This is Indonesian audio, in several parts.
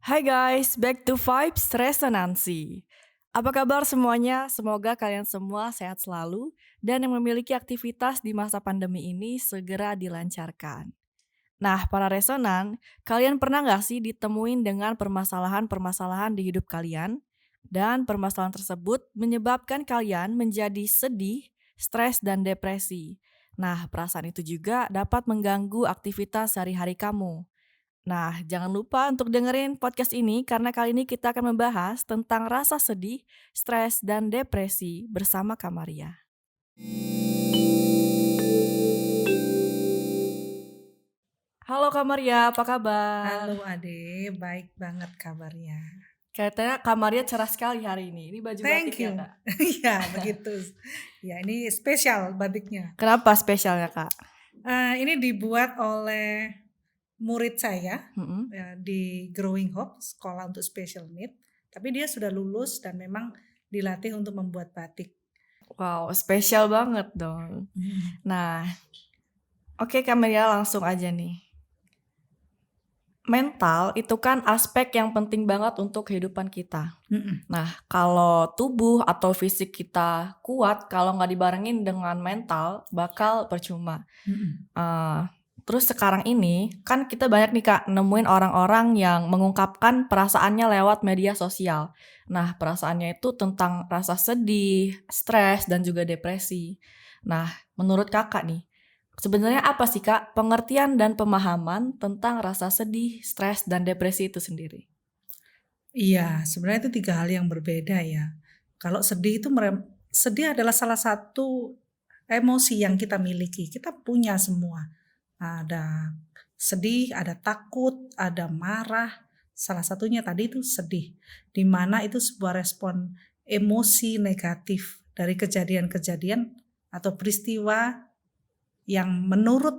Hai guys, back to Vibes Resonansi. Apa kabar semuanya? Semoga kalian semua sehat selalu dan yang memiliki aktivitas di masa pandemi ini segera dilancarkan. Nah, para resonan, kalian pernah nggak sih ditemuin dengan permasalahan-permasalahan di hidup kalian? Dan permasalahan tersebut menyebabkan kalian menjadi sedih, stres, dan depresi. Nah, perasaan itu juga dapat mengganggu aktivitas sehari-hari kamu. Nah, jangan lupa untuk dengerin podcast ini karena kali ini kita akan membahas tentang rasa sedih, stres, dan depresi bersama Kamaria. Halo Kamaria, apa kabar? Halo Ade, baik banget kabarnya. Kayaknya Kamaria cerah sekali hari ini. Ini baju batik Thank ya, you. Kak? Iya begitu. Ya ini spesial batiknya. Kenapa spesialnya, Kak? Ini dibuat oleh murid saya Mhm. di Growing Hope, sekolah untuk special need. Tapi dia sudah lulus dan memang dilatih untuk membuat batik. Wow, spesial banget dong. Mhm. Nah, oke Kamaria langsung aja nih. Mental itu kan aspek yang penting banget untuk kehidupan kita. Mhm. Nah, kalau tubuh atau fisik kita kuat, kalau nggak dibarengin dengan mental, bakal percuma. Mhm. Eee, Terus sekarang ini, kan kita banyak nih Kak, nemuin orang-orang yang mengungkapkan perasaannya lewat media sosial. Nah, perasaannya itu tentang rasa sedih, stres, dan juga depresi. Nah, menurut Kakak nih, sebenarnya apa sih Kak, pengertian dan pemahaman tentang rasa sedih, stres, dan depresi itu sendiri? Iya, sebenarnya itu 3 hal yang berbeda ya. Kalau sedih itu sedih adalah salah satu emosi yang kita miliki, kita punya semua. Ada sedih, ada takut, ada marah, salah satunya tadi itu sedih, di mana itu sebuah respon emosi negatif dari kejadian-kejadian atau peristiwa yang menurut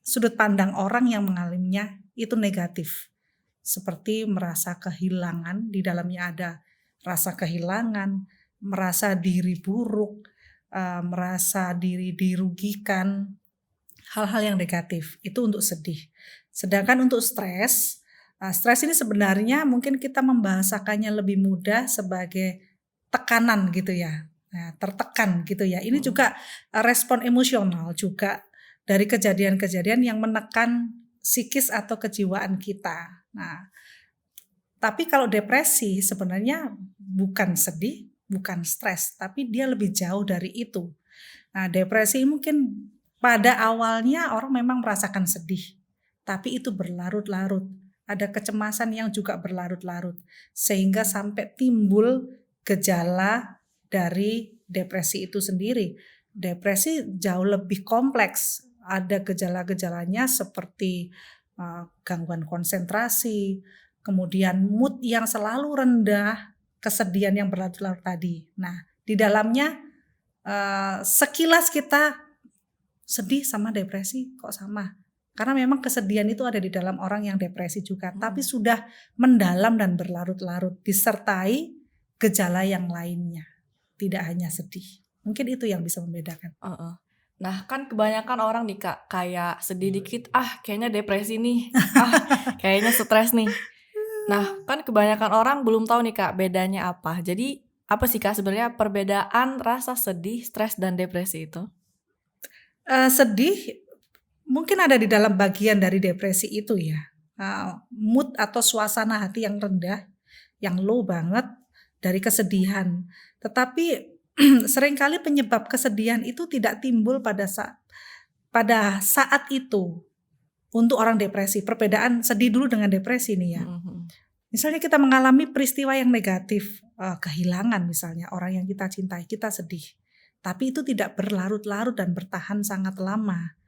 sudut pandang orang yang mengalaminya itu negatif. Seperti merasa kehilangan, di dalamnya ada rasa kehilangan, merasa diri buruk, merasa diri dirugikan, hal-hal yang negatif, itu untuk sedih. Sedangkan untuk stres, stres ini sebenarnya mungkin kita membahasakannya lebih mudah sebagai tekanan gitu ya, tertekan gitu ya. Ini Mhm. juga, respon emosional juga dari kejadian-kejadian yang menekan psikis atau kejiwaan kita. Nah, tapi kalau depresi sebenarnya bukan sedih, bukan stres, tapi dia lebih jauh dari itu. Nah, depresi mungkin pada awalnya orang memang merasakan sedih, tapi itu berlarut-larut. Ada kecemasan yang juga berlarut-larut, sehingga sampai timbul gejala dari depresi itu sendiri. Depresi jauh lebih kompleks, ada gejala-gejalanya seperti gangguan konsentrasi, kemudian mood yang selalu rendah, kesedihan yang berlarut-larut tadi. Nah, di dalamnya sekilas kita sedih sama depresi kok sama. Karena memang kesedihan itu ada di dalam orang yang depresi juga, tapi Mhm. sudah mendalam dan berlarut-larut disertai gejala yang lainnya, tidak hanya sedih. Mungkin itu yang bisa membedakan. Heeh. Nah, kan kebanyakan orang nih Kak, kayak sedih dikit, "Ah, kayaknya depresi nih. Ah, kayaknya stres nih." Nah, kan kebanyakan orang belum tahu nih Kak, bedanya apa. Jadi, apa sih Kak sebenarnya perbedaan rasa sedih, stres, dan depresi itu? Sedih mungkin ada di dalam bagian dari depresi itu ya, mood atau suasana hati yang rendah, yang low banget dari kesedihan. Tetapi seringkali penyebab kesedihan itu tidak timbul pada saat itu untuk orang depresi. Perbedaan sedih dulu dengan depresi nih ya. Mhm mhm. Misalnya kita mengalami peristiwa yang negatif, kehilangan misalnya orang yang kita cintai, kita sedih. Tapi itu tidak berlarut-larut dan bertahan sangat lama.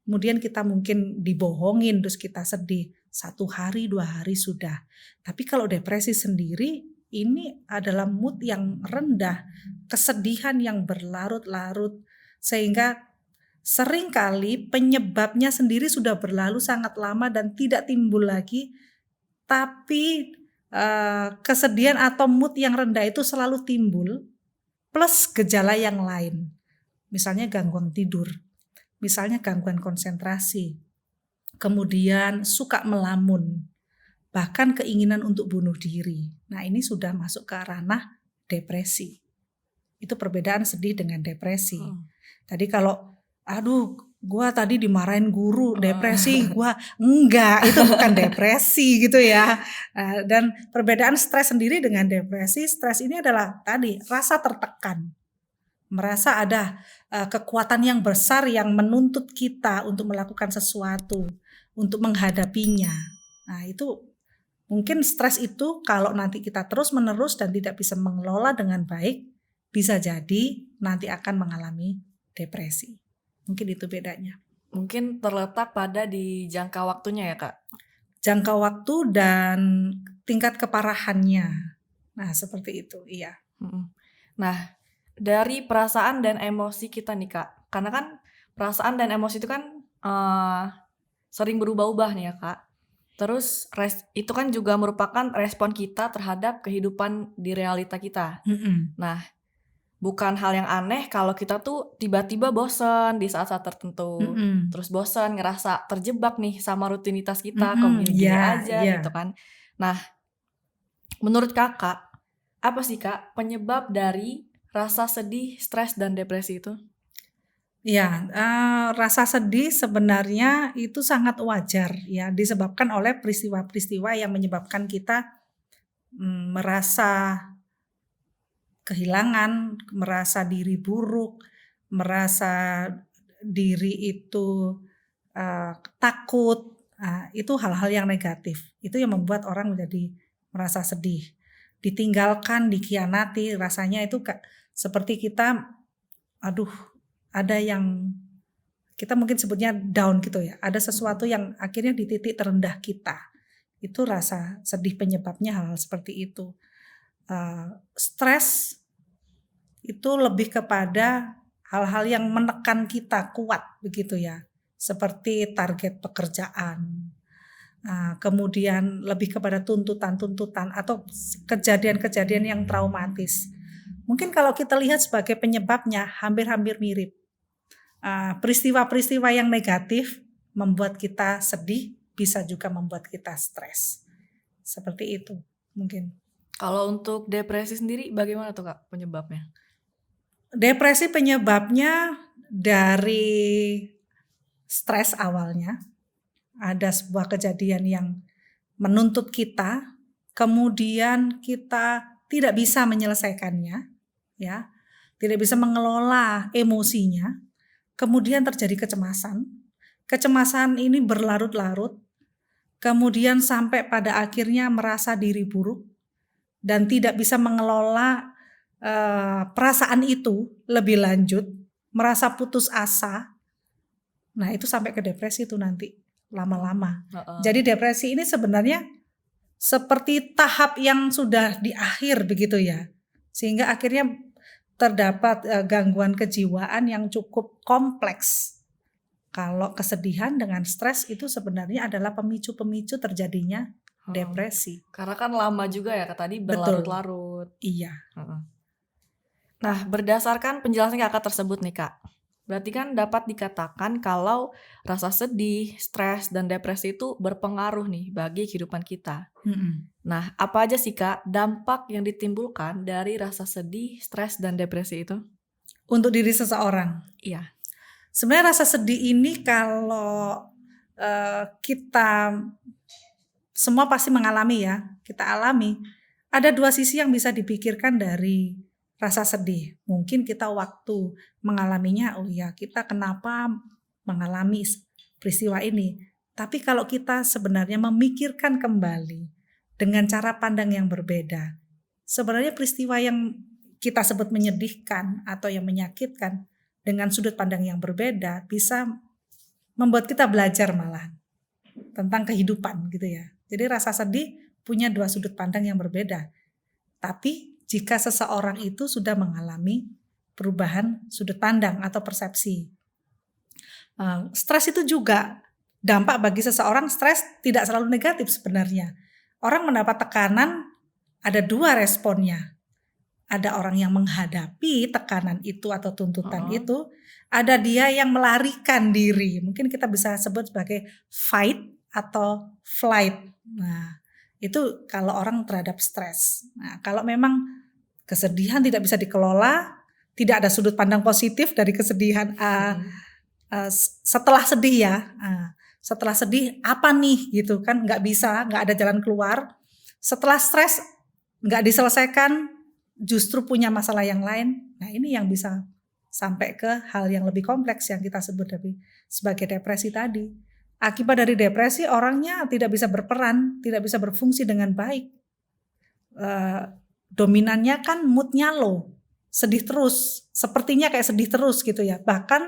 Kemudian kita mungkin dibohongin terus kita sedih, 1 hari, 2 hari sudah. Tapi kalau depresi sendiri, ini adalah mood yang rendah, kesedihan yang berlarut-larut, sehingga seringkali penyebabnya sendiri sudah berlalu sangat lama dan tidak timbul lagi, tapi, kesedihan atau mood yang rendah itu selalu timbul, plus gejala yang lain. Misalnya gangguan tidur, misalnya gangguan konsentrasi, kemudian suka melamun, bahkan keinginan untuk bunuh diri. Nah, ini sudah masuk ke ranah depresi. Itu perbedaan sedih dengan depresi. Tadi kalau aduh gua tadi dimarahin guru, depresi gua. Enggak, itu bukan depresi gitu ya. Dan perbedaan stres sendiri dengan depresi, stres ini adalah tadi rasa tertekan. Merasa ada kekuatan yang besar yang menuntut kita untuk melakukan sesuatu, untuk menghadapinya. Nah, itu mungkin stres itu kalau nanti kita terus-menerus dan tidak bisa mengelola dengan baik, bisa jadi nanti akan mengalami depresi. Mungkin itu bedanya. Mungkin terletak pada di jangka waktunya ya, Kak? Jangka waktu dan tingkat keparahannya. Nah, seperti itu, iya. Nah, dari perasaan dan emosi kita nih, Kak. Karena kan perasaan dan emosi itu kan sering berubah-ubah nih ya, Kak. Terus itu kan juga merupakan respon kita terhadap kehidupan di realita kita. Nah, bukan hal yang aneh kalau kita tuh tiba-tiba bosen di saat-saat tertentu. Terus bosen, ngerasa terjebak nih sama rutinitas kita, kok gini-gini aja gitu kan. Nah, menurut Kakak, apa sih Kak penyebab dari rasa sedih, stres, dan depresi itu? Ya, rasa sedih sebenarnya itu sangat wajar ya, disebabkan oleh peristiwa-peristiwa yang menyebabkan kita merasa kehilangan, merasa diri buruk, merasa diri itu takut. Itu hal-hal yang negatif. Itu yang membuat orang menjadi merasa sedih. Ditinggalkan, dikhianati, rasanya itu seperti kita, aduh, ada yang kita mungkin sebutnya down gitu ya. Ada sesuatu yang akhirnya di titik terendah kita. Itu rasa sedih penyebabnya hal-hal seperti itu. Stres itu lebih kepada hal-hal yang menekan kita kuat begitu ya. Seperti target pekerjaan. Kemudian lebih kepada tuntutan-tuntutan atau kejadian-kejadian yang traumatis. Mungkin kalau kita lihat sebagai penyebabnya hampir-hampir mirip. Peristiwa-peristiwa yang negatif membuat kita sedih, bisa juga membuat kita stres. Seperti itu mungkin. Kalau untuk depresi sendiri bagaimana tuh Kak penyebabnya? Depresi penyebabnya dari stres awalnya. Ada sebuah kejadian yang menuntut kita, kemudian kita tidak bisa menyelesaikannya, ya, tidak bisa mengelola emosinya. Kemudian terjadi kecemasan. Kecemasan ini berlarut-larut. Kemudian sampai pada akhirnya merasa diri buruk dan tidak bisa mengelola perasaan itu lebih lanjut, merasa putus asa. Nah, itu sampai ke depresi itu nanti lama-lama. Jadi depresi ini sebenarnya seperti tahap yang sudah di akhir begitu ya. Sehingga akhirnya terdapat gangguan kejiwaan yang cukup kompleks. Kalau kesedihan dengan stres itu sebenarnya adalah pemicu-pemicu terjadinya depresi. Karena kan lama juga ya Kak tadi berlarut-larut. Iya. Nah, berdasarkan penjelasan Kakak tersebut nih Kak, berarti kan dapat dikatakan kalau rasa sedih, stres, dan depresi itu berpengaruh nih bagi kehidupan kita. Nah, apa aja sih Kak dampak yang ditimbulkan dari rasa sedih, stres, dan depresi itu? Untuk diri seseorang? Iya. Sebenarnya rasa sedih ini kalau kita semua pasti mengalami ya, kita alami. Ada dua sisi yang bisa dipikirkan dari rasa sedih. Mungkin kita waktu mengalaminya, oh ya kita kenapa mengalami peristiwa ini. Tapi kalau kita sebenarnya memikirkan kembali dengan cara pandang yang berbeda, sebenarnya peristiwa yang kita sebut menyedihkan atau yang menyakitkan dengan sudut pandang yang berbeda bisa membuat kita belajar malah tentang kehidupan gitu ya. Jadi rasa sedih punya dua sudut pandang yang berbeda. Tapi jika seseorang itu sudah mengalami perubahan sudut pandang atau persepsi. Stres itu juga dampak bagi seseorang. Stres tidak selalu negatif sebenarnya. Orang mendapat tekanan, ada dua responnya. Ada orang yang menghadapi tekanan itu atau tuntutan itu. Ada dia yang melarikan diri. Mungkin kita bisa sebut sebagai fight atau flight. Nah, Itu kalau orang terhadap stres. Nah, kalau memang kesedihan tidak bisa dikelola, tidak ada sudut pandang positif dari kesedihan. Setelah sedih ya, setelah sedih apa nih gitu kan, nggak bisa, nggak ada jalan keluar. Setelah stres nggak diselesaikan, justru punya masalah yang lain. Nah ini yang bisa sampai ke hal yang lebih kompleks yang kita sebut sebagai depresi tadi. Akibat dari depresi orangnya tidak bisa berperan, tidak bisa berfungsi dengan baik. Dominannya kan moodnya low, sedih terus, sepertinya kayak sedih terus gitu ya. Bahkan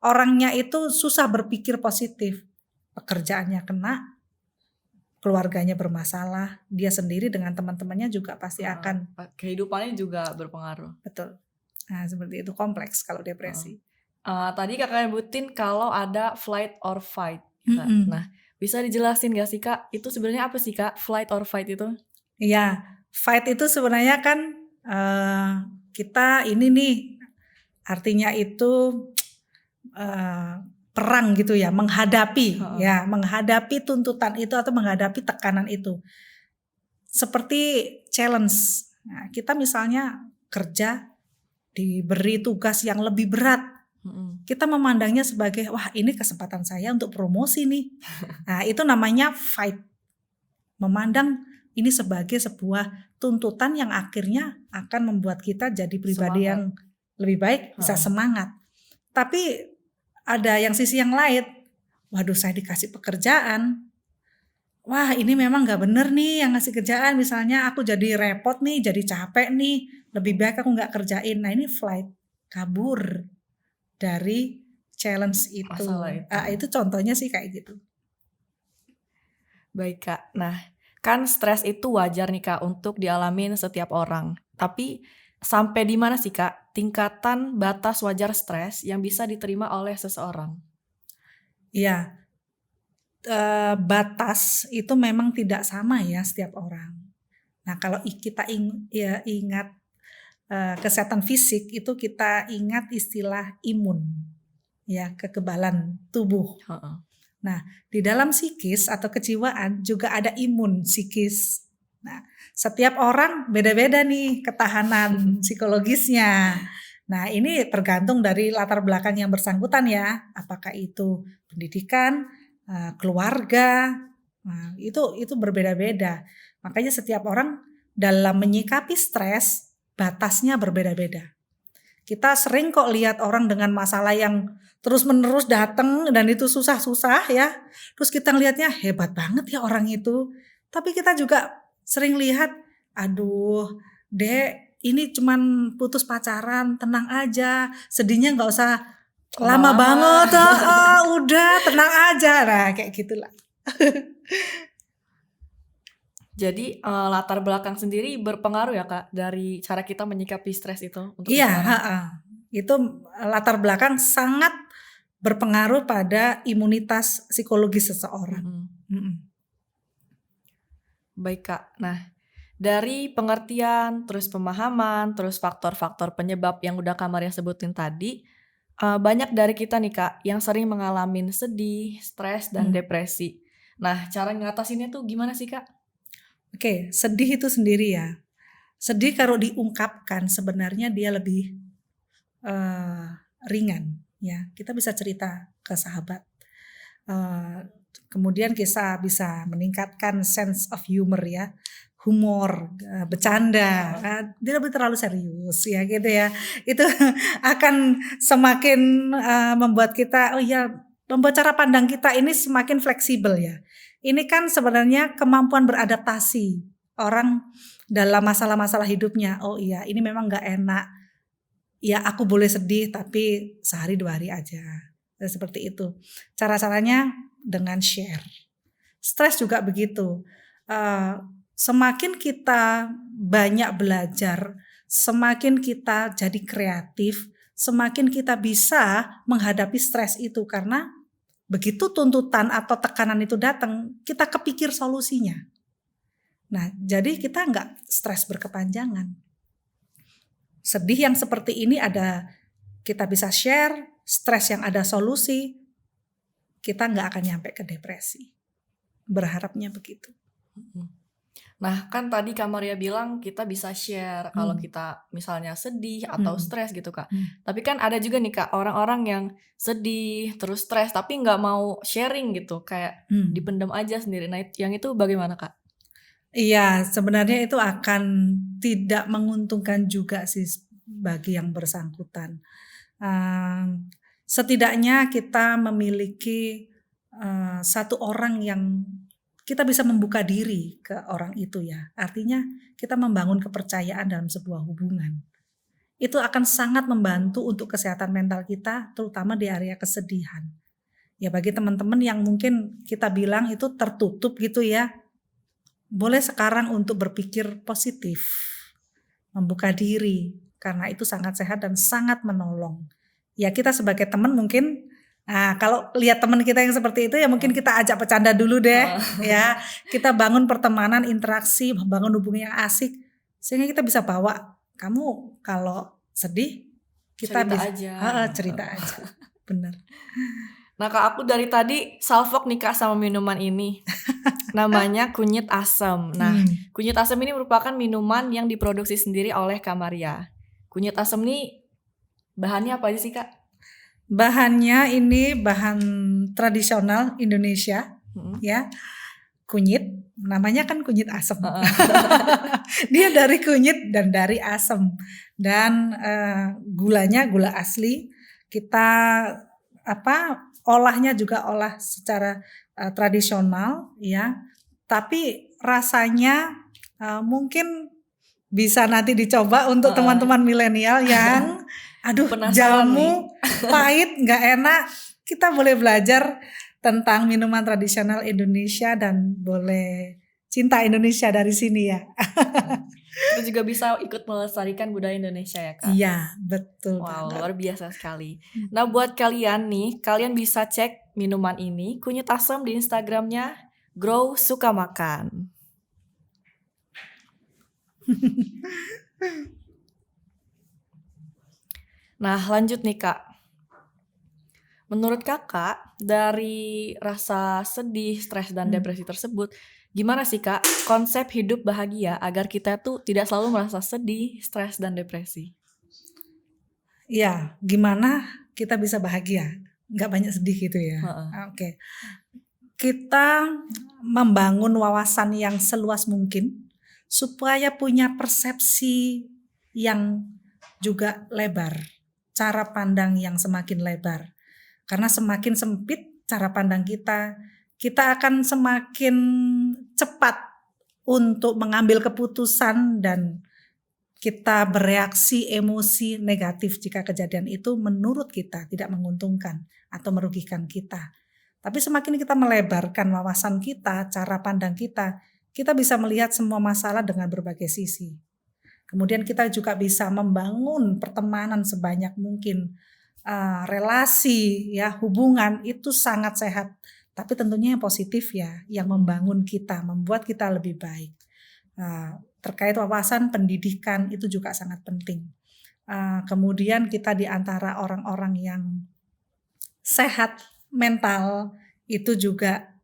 orangnya itu susah berpikir positif, pekerjaannya kena, keluarganya bermasalah, dia sendiri dengan teman-temannya juga pasti akan. Kehidupannya juga berpengaruh. Betul. Nah seperti itu, kompleks kalau depresi. Tadi kakak nyebutin kalau ada flight or fight. Nah bisa dijelasin gak sih kak, itu sebenarnya apa sih kak flight or fight itu? Iya, fight itu sebenarnya kan kita ini nih artinya itu perang gitu ya, menghadapi ya, menghadapi tuntutan itu atau menghadapi tekanan itu. Seperti challenge. Nah, kita misalnya kerja diberi tugas yang lebih berat. Kita memandangnya sebagai wah ini kesempatan saya untuk promosi nih. Nah, itu namanya fight. Memandang ini sebagai sebuah tuntutan yang akhirnya akan membuat kita jadi pribadi yang lebih baik, bisa semangat. Tapi ada yang sisi yang lain, waduh saya dikasih pekerjaan, wah ini memang gak bener nih yang ngasih kerjaan, misalnya aku jadi repot nih, jadi capek nih, lebih baik aku gak kerjain. Nah ini flight, kabur dari challenge itu. Itu contohnya sih kayak gitu. Baik kak, nah kan stres itu wajar nih kak untuk dialamin setiap orang. Tapi sampai di mana sih kak tingkatan batas wajar stres yang bisa diterima oleh seseorang? Iya, batas itu memang tidak sama ya setiap orang. Nah kalau kita ingat kesehatan fisik itu kita ingat istilah imun, ya kekebalan tubuh. Nah, di dalam psikis atau kejiwaan juga ada imun psikis. Nah, setiap orang beda-beda nih ketahanan psikologisnya. Nah, ini tergantung dari latar belakang yang bersangkutan ya. Apakah itu pendidikan, keluarga, nah, itu berbeda-beda. Makanya setiap orang dalam menyikapi stres batasnya berbeda-beda. Kita sering kok lihat orang dengan masalah yang terus-menerus datang dan itu susah-susah ya. Terus kita ngelihatnya hebat banget ya orang itu. Tapi kita juga sering lihat, aduh dek ini cuman putus pacaran, tenang aja. Sedihnya gak usah lama banget, udah tenang aja. Nah kayak gitulah. Jadi latar belakang sendiri berpengaruh ya kak dari cara kita menyikapi stres itu untuk Iya, itu latar belakang sangat berpengaruh pada imunitas psikologis seseorang. Baik kak, nah dari pengertian, terus pemahaman, terus faktor-faktor penyebab yang udah Kak Maria sebutin tadi, banyak dari kita nih kak yang sering mengalami sedih, stres, dan depresi. Nah cara ngatasinnya tuh gimana sih kak? Oke, sedih itu sendiri ya. Sedih kalau diungkapkan sebenarnya dia lebih ringan ya. Kita bisa cerita ke sahabat. Kemudian kita bisa meningkatkan sense of humor ya. Humor, bercanda, dia lebih terlalu serius ya gitu ya. Itu akan semakin membuat kita membuat cara pandang kita ini semakin fleksibel ya. Ini kan sebenarnya kemampuan beradaptasi orang dalam masalah-masalah hidupnya. Oh iya, ini memang gak enak. Ya aku boleh sedih tapi sehari 2 hari aja. Seperti itu. Cara-caranya dengan share. Stres juga begitu. Semakin kita banyak belajar, semakin kita jadi kreatif, semakin kita bisa menghadapi stres itu karena begitu tuntutan atau tekanan itu datang, kita kepikir solusinya. Nah, jadi kita nggak stres berkepanjangan. Sedih yang seperti ini kita bisa share, stres yang ada solusi, kita nggak akan nyampe ke depresi. Berharapnya begitu. Nah, kan tadi Kak Maria bilang kita bisa share kalau Hmm, kita misalnya sedih atau hmm, stres gitu, Kak. hmm, Tapi kan ada juga nih, Kak, orang-orang yang sedih, terus stres, tapi nggak mau sharing gitu, kayak hmm. dipendam aja sendiri. Nah, yang itu bagaimana, Kak? Iya, sebenarnya itu akan tidak menguntungkan juga sih bagi yang bersangkutan. Setidaknya kita memiliki, satu orang yang kita bisa membuka diri ke orang itu ya. Artinya kita membangun kepercayaan dalam sebuah hubungan. Itu akan sangat membantu untuk kesehatan mental kita, terutama di area kesedihan. Ya bagi teman-teman yang mungkin kita bilang itu tertutup gitu ya, boleh sekarang untuk berpikir positif, membuka diri, karena itu sangat sehat dan sangat menolong. Ya kita sebagai teman mungkin, nah kalau lihat teman kita yang seperti itu ya mungkin Heeh, kita ajak bercanda dulu deh, heeh. ya. Kita bangun pertemanan, interaksi, membangun hubungan yang asik, sehingga kita bisa bawa, kamu kalau sedih kita Cerita bisa aja gitu. cerita aja, bener. Nah, Kak, aku dari tadi salfok nih, Kak, sama minuman ini. Namanya kunyit asam. Nah, Hmm. kunyit asam ini merupakan minuman yang diproduksi sendiri oleh Kak Maria. Kunyit asam ini bahannya apa aja sih, Kak? Bahannya ini bahan tradisional Indonesia, Mhm. ya. Kunyit, namanya kan kunyit asem. Heeh. Dia dari kunyit dan dari asem. Dan gulanya gula asli. Kita olahnya juga olah secara tradisional ya. Tapi rasanya mungkin bisa nanti dicoba untuk Heeh. teman-teman milenial yang aduh Penasaran nih. jamu pahit nggak enak, kita boleh belajar tentang minuman tradisional Indonesia dan boleh cinta Indonesia dari sini ya. Kita juga bisa ikut melestarikan budaya Indonesia ya, Kak. Iya, betul Wow, banget. luar biasa sekali. Nah, buat kalian nih, kalian bisa cek minuman ini, kunyit asam di Instagramnya Grow Suka Makan. Nah, lanjut nih, Kak. Menurut Kakak, dari rasa sedih, stres, dan Hmm. depresi tersebut, gimana sih, Kak, konsep hidup bahagia agar kita tuh tidak selalu merasa sedih, stres, dan depresi? Iya, gimana kita bisa bahagia, nggak banyak sedih gitu ya. Heeh. Oke, kita membangun wawasan yang seluas mungkin supaya punya persepsi yang juga lebar, cara pandang yang semakin lebar. Karena semakin sempit cara pandang kita, kita akan semakin cepat untuk mengambil keputusan dan kita bereaksi emosi negatif jika kejadian itu menurut kita tidak menguntungkan atau merugikan kita. Tapi semakin kita melebarkan wawasan kita, cara pandang kita bisa melihat semua masalah dengan berbagai sisi. Kemudian kita juga bisa membangun pertemanan sebanyak mungkin, relasi ya, hubungan itu sangat sehat. Tapi tentunya yang positif ya, yang membangun kita, membuat kita lebih baik. Terkait wawasan pendidikan itu juga sangat penting. Kemudian kita di antara orang-orang yang sehat mental itu juga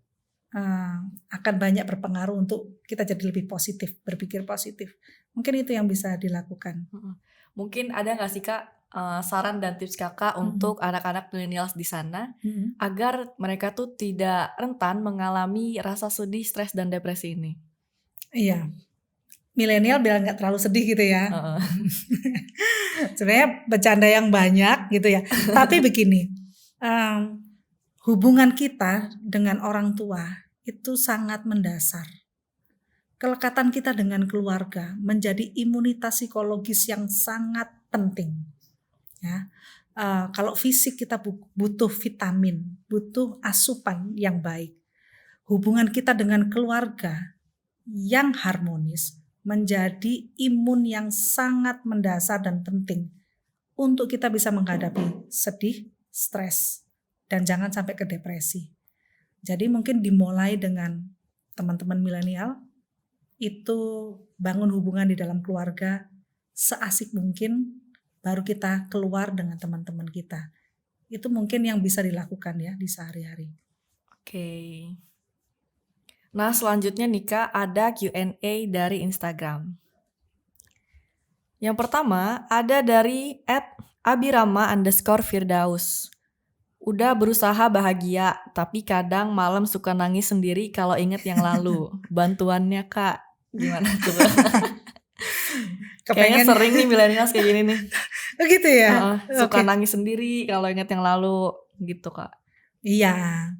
akan banyak berpengaruh untuk kita jadi lebih positif, berpikir positif. Mungkin itu yang bisa dilakukan. Mhm. Mungkin ada nggak sih, Kak, saran dan tips Kakak Mhm, untuk anak-anak milenials di sana, mhm. agar mereka tuh tidak rentan mengalami rasa sedih, stres, dan depresi ini? Iya, milenial biar nggak terlalu sedih gitu ya. Heeh. Sebenarnya bercanda yang banyak gitu ya. Tapi begini, mmm, hubungan kita dengan orang tua itu sangat mendasar. Kelekatan kita dengan keluarga menjadi imunitas psikologis yang sangat penting ya. Kalau fisik kita butuh vitamin, butuh asupan yang baik. Hubungan kita dengan keluarga yang harmonis menjadi imun yang sangat mendasar dan penting untuk kita bisa menghadapi sedih, stres, dan jangan sampai ke depresi. Jadi mungkin dimulai dengan teman-teman milenial itu bangun hubungan di dalam keluarga seasik mungkin, baru kita keluar dengan teman-teman kita. Itu mungkin yang bisa dilakukan ya di sehari-hari. Oke. Nah, selanjutnya nih Kak, ada Q&A dari Instagram. Yang pertama ada dari @abirama_firdaus. Udah berusaha bahagia, tapi kadang malam suka nangis sendiri kalau inget yang lalu. Bantuannya Kak, gimana tuh? Kayaknya Kepengen sering nih milenials kayak gini nih. begitu ya? Heeh, suka Oke. nangis sendiri kalau inget yang lalu gitu Kak. Iya.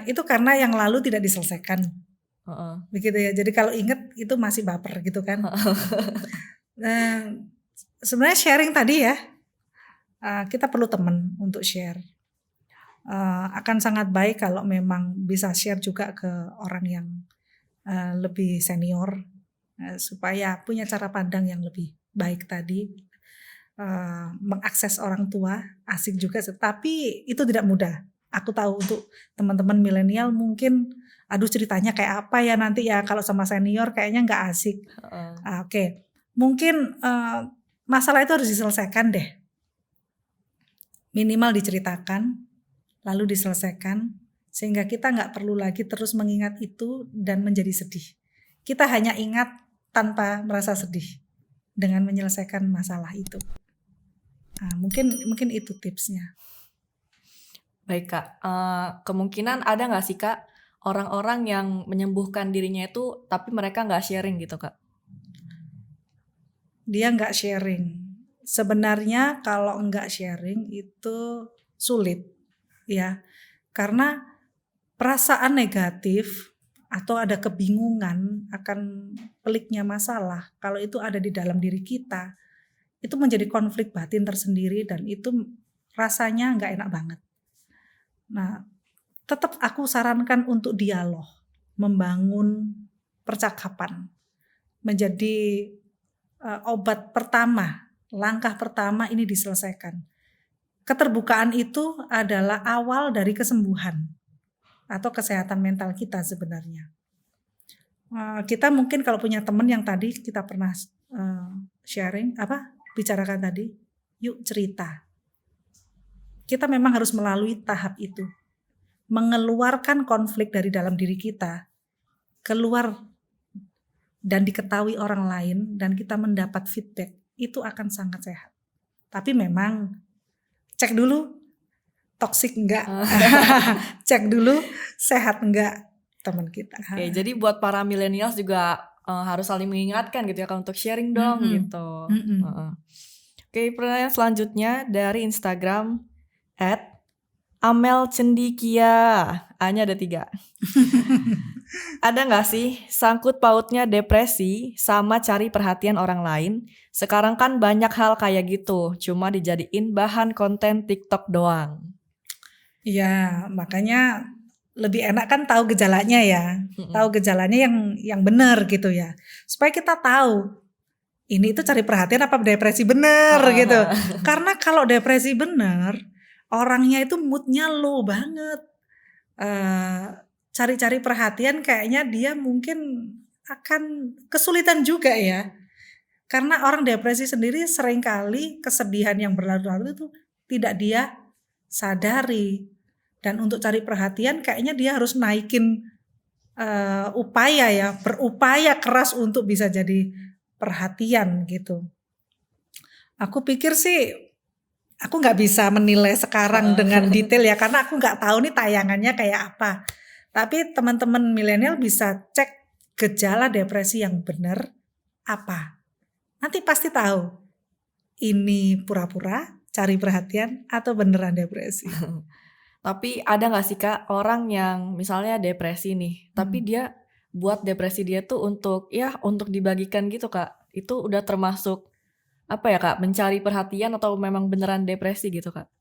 Itu karena yang lalu tidak diselesaikan, Heeh. begitu ya. Jadi kalau inget itu masih baper gitu kan. Sebenarnya sharing tadi ya, kita perlu teman untuk share. Akan sangat baik kalau memang bisa share juga ke orang yang lebih senior, supaya punya cara pandang yang lebih baik tadi. Mengakses orang tua asik juga sih, tapi itu tidak mudah. Aku tahu untuk teman-teman milenial mungkin, aduh ceritanya kayak apa ya nanti ya kalau sama senior kayaknya nggak asik. Heeh. Oke, mungkin masalah itu harus diselesaikan deh. Minimal diceritakan, lalu diselesaikan, sehingga kita nggak perlu lagi terus mengingat itu dan menjadi sedih. Kita hanya ingat tanpa merasa sedih dengan menyelesaikan masalah itu. Mungkin itu tipsnya. Baik Kak, kemungkinan ada nggak sih Kak orang-orang yang menyembuhkan dirinya itu tapi mereka nggak sharing gitu Kak? Dia nggak sharing. Sebenarnya kalau nggak sharing itu sulit ya, karena perasaan negatif atau ada kebingungan akan peliknya masalah, kalau itu ada di dalam diri kita, itu menjadi konflik batin tersendiri dan itu rasanya nggak enak banget. Nah, tetap aku sarankan untuk dialog, membangun percakapan, menjadi obat pertama, langkah pertama ini diselesaikan. Keterbukaan itu adalah awal dari kesembuhan atau kesehatan mental kita sebenarnya. Kita mungkin kalau punya teman yang tadi kita pernah sharing, bicarakan tadi, yuk cerita. Kita memang harus melalui tahap itu. Mengeluarkan konflik dari dalam diri kita, keluar dan diketahui orang lain dan kita mendapat feedback, itu akan sangat sehat. Tapi memang cek dulu toksik enggak, cek dulu sehat enggak teman kita. Oke, jadi buat para millennials juga harus saling mengingatkan gitu ya Kak untuk sharing dong gitu. Heeh. Oke, pertanyaan selanjutnya dari Instagram @amelcendikia, A-nya ada 3. Ada nggak sih sangkut pautnya depresi sama cari perhatian orang lain? Sekarang kan banyak hal kayak gitu, cuma dijadiin bahan konten TikTok doang. Iya, makanya lebih enak kan tahu gejalanya ya, tahu gejalanya yang benar gitu ya, supaya kita tahu ini itu cari perhatian apa depresi bener gitu. Karena kalau depresi bener, orangnya itu moodnya low banget. Cari-cari perhatian kayaknya dia mungkin akan kesulitan juga ya. Karena orang depresi sendiri seringkali kesedihan yang berlarut-larut itu tidak dia sadari. Dan untuk cari perhatian kayaknya dia harus naikin upaya ya, berupaya keras untuk bisa jadi perhatian gitu. Aku pikir sih, aku nggak bisa menilai sekarang dengan detail ya, karena aku nggak tahu nih tayangannya kayak apa. Tapi teman-teman milenial bisa cek gejala depresi yang benar apa. Nanti pasti tahu, ini pura-pura cari perhatian atau beneran depresi. Tapi ada nggak sih Kak orang yang misalnya depresi nih, tapi dia buat depresi dia tuh untuk dibagikan gitu Kak. Itu udah termasuk apa ya Kak, mencari perhatian atau memang beneran depresi gitu Kak?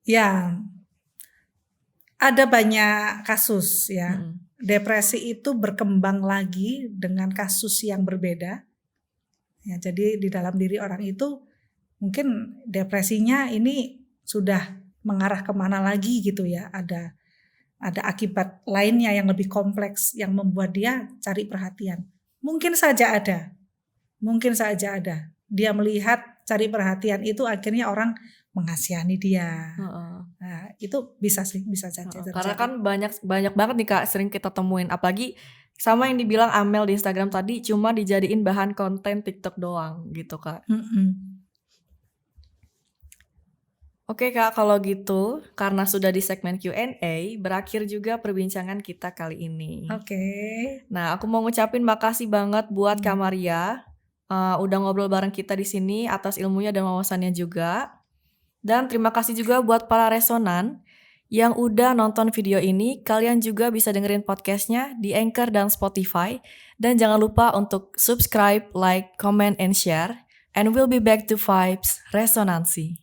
Ya, ada banyak kasus ya. Depresi itu berkembang lagi dengan kasus yang berbeda. Ya, jadi di dalam diri orang itu mungkin depresinya ini sudah mengarah kemana lagi gitu ya. Ada akibat lainnya yang lebih kompleks yang membuat dia cari perhatian. Mungkin saja ada. Dia melihat cari perhatian itu akhirnya orang mengasihani dia. Nah, itu bisa sih, bisa saja Karena terjadi. kan banyak banget nih Kak sering kita temuin, apalagi sama yang dibilang Amel di Instagram tadi cuma dijadiin bahan konten TikTok doang gitu Kak. Oke Kak, kalau gitu karena sudah di segmen Q&A, berakhir juga perbincangan kita kali ini. Oke. Nah, aku mau ngucapin makasih banget buat Kak Maria, udah ngobrol bareng kita di sini atas ilmunya dan wawasannya juga. Dan terima kasih juga buat para resonan yang udah nonton video ini. Kalian juga bisa dengerin podcastnya di Anchor dan Spotify. Dan jangan lupa untuk subscribe, like, comment, and share. And we'll be back to Vibes Resonansi.